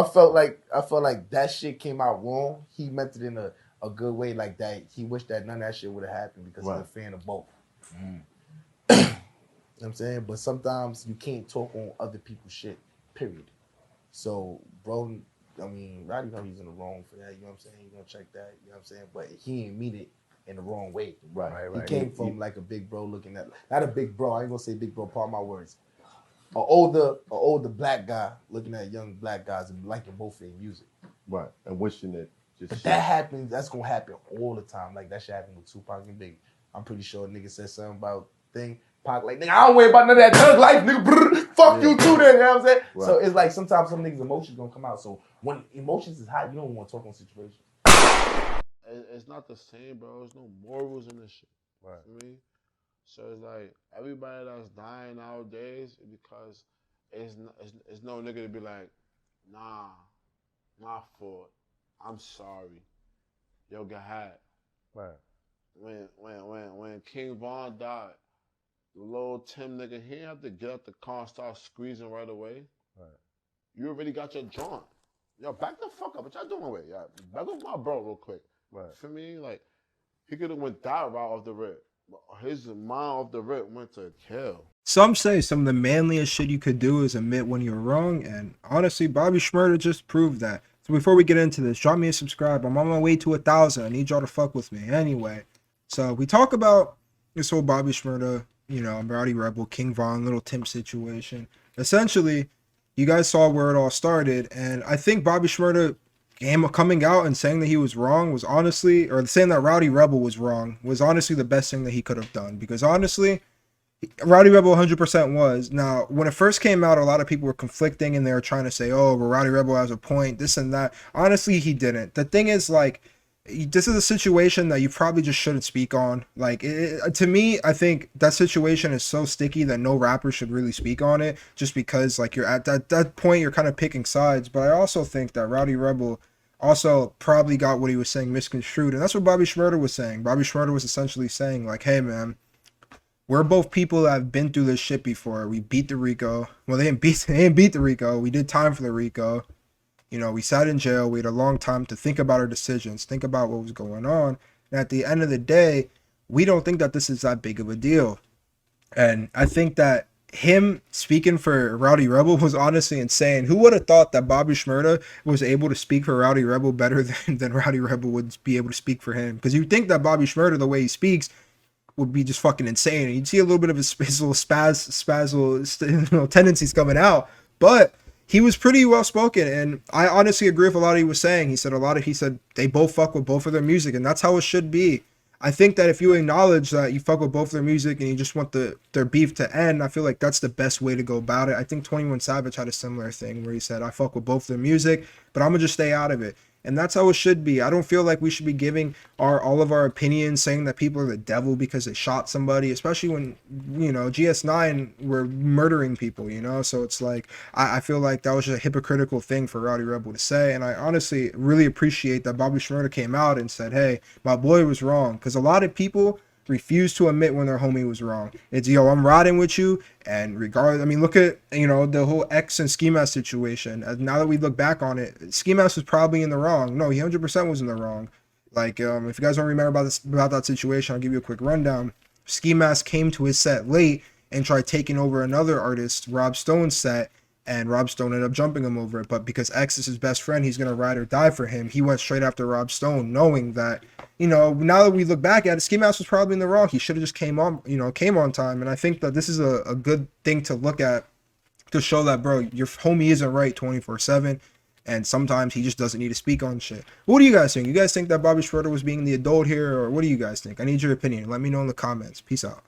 I felt like that shit came out wrong. He meant it in a good way, like that. He wished that none of that shit would have happened because he's a fan of both. Mm. You know what I'm saying? But sometimes you can't talk on other people's shit, period. So, bro, I mean, Rowdy know he's in the wrong for that. You know what I'm saying? He's gonna check that. You know what I'm saying? But he ain't mean it in the wrong way. Right. He came from like a big bro looking at, not a big bro. I ain't gonna say big bro. Part of my words. An older black guy looking at young black guys and liking both their music. Right, and wishing it. But that happens. That's gonna happen all the time. Like that shit happened with Tupac and Biggie. I'm pretty sure nigga said something about thing. Pac like, nigga, I don't worry about none of that thug life, nigga. Brr, fuck you too, then. You know what I'm saying? Right. So it's like sometimes some niggas' emotions gonna come out. So when emotions is high, you don't want to talk on situations. It's not the same, bro. There's no morals in this shit. Right. You know what I mean? So it's like everybody that's dying nowadays because it's no nigga to be like, nah, my fault. I'm sorry. Yo, go ahead. Right. When King Von died, the Lul Tim nigga, he didn't have to get out the car and start squeezing right away. Right. You already got your joint. Yo, back the fuck up. What y'all doing with? Yeah, back up my bro real quick. Right. For me, like, he could have went that route off the rip. His mind off the rip went to kill. Some say some of the manliest shit you could do is admit when you're wrong, and honestly, Bobby Shmurda just proved that. So before we get into this, drop me a subscribe. I'm on my way to 1,000. I need y'all to fuck with me. Anyway, so we talk about this whole Bobby Shmurda, you know, Rowdy Rebel, King Von, Lul Tim situation. Essentially, you guys saw where it all started, and I think Bobby Shmurda coming out and saying that he was wrong was honestly, or saying that Rowdy Rebel was wrong, was honestly the best thing that he could have done. Because honestly, Rowdy Rebel 100% was. Now, when it first came out, a lot of people were conflicting and they were trying to say, oh, but Rowdy Rebel has a point, this and that. Honestly, he didn't. The thing is, like, this is a situation that you probably just shouldn't speak on. Like, to me, I think that situation is so sticky that no rapper should really speak on it, just because, like, you're at that point, you're kind of picking sides. But I also think that Rowdy Rebel also probably got what he was saying misconstrued, and that's what Bobby Shmurda was saying. Bobby Shmurda was essentially saying, like, hey, man, we're both people that have been through this shit before. We beat the RICO. Well, they didn't beat the RICO. We did time for the RICO. You know, we sat in jail. We had a long time to think about our decisions, think about what was going on. And at the end of the day, we don't think that this is that big of a deal. And I think that him speaking for Rowdy Rebel was honestly insane. Who would have thought that Bobby Shmurda was able to speak for Rowdy Rebel better than Rowdy Rebel would be able to speak for him? Because you'd think that Bobby Shmurda, the way he speaks, would be just fucking insane. You'd see a little bit of his little tendencies coming out, but he was pretty well spoken, and I honestly agree with a lot he was saying. He said they both fuck with both of their music, and that's how it should be. I think that if you acknowledge that you fuck with both their music and you just want their beef to end, I feel like that's the best way to go about it. I think 21 Savage had a similar thing where he said, I fuck with both their music, but I'm gonna just stay out of it. And that's how it should be. I don't feel like we should be giving all of our opinions, saying that people are the devil because they shot somebody, especially when, you know, GS9 were murdering people, you know? So it's like, I feel like that was just a hypocritical thing for Rowdy Rebel to say. And I honestly really appreciate that Bobby Shmurda came out and said, hey, my boy was wrong. Because a lot of people refuse to admit when their homie was wrong. It's, yo, I'm riding with you, and regardless, I mean, look at, you know, the whole X and Ski Mask situation. Now that we look back on it, Ski Mask was probably in the wrong. No, he 100% was in the wrong. Like, if you guys don't remember about that situation, I'll give you a quick rundown. Ski Mask came to his set late and tried taking over another artist, Rob Stone's set, and Rob Stone ended up jumping him over it. But because X is his best friend, he's going to ride or die for him. He went straight after Rob Stone, knowing that, you know, now that we look back at it, Ski Mask was probably in the wrong. He should have just came on time. And I think that this is a good thing to look at, to show that, bro, your homie isn't right 24/7. And sometimes he just doesn't need to speak on shit. What do you guys think? You guys think that Bobby Shmurda was being the adult here? Or what do you guys think? I need your opinion. Let me know in the comments. Peace out.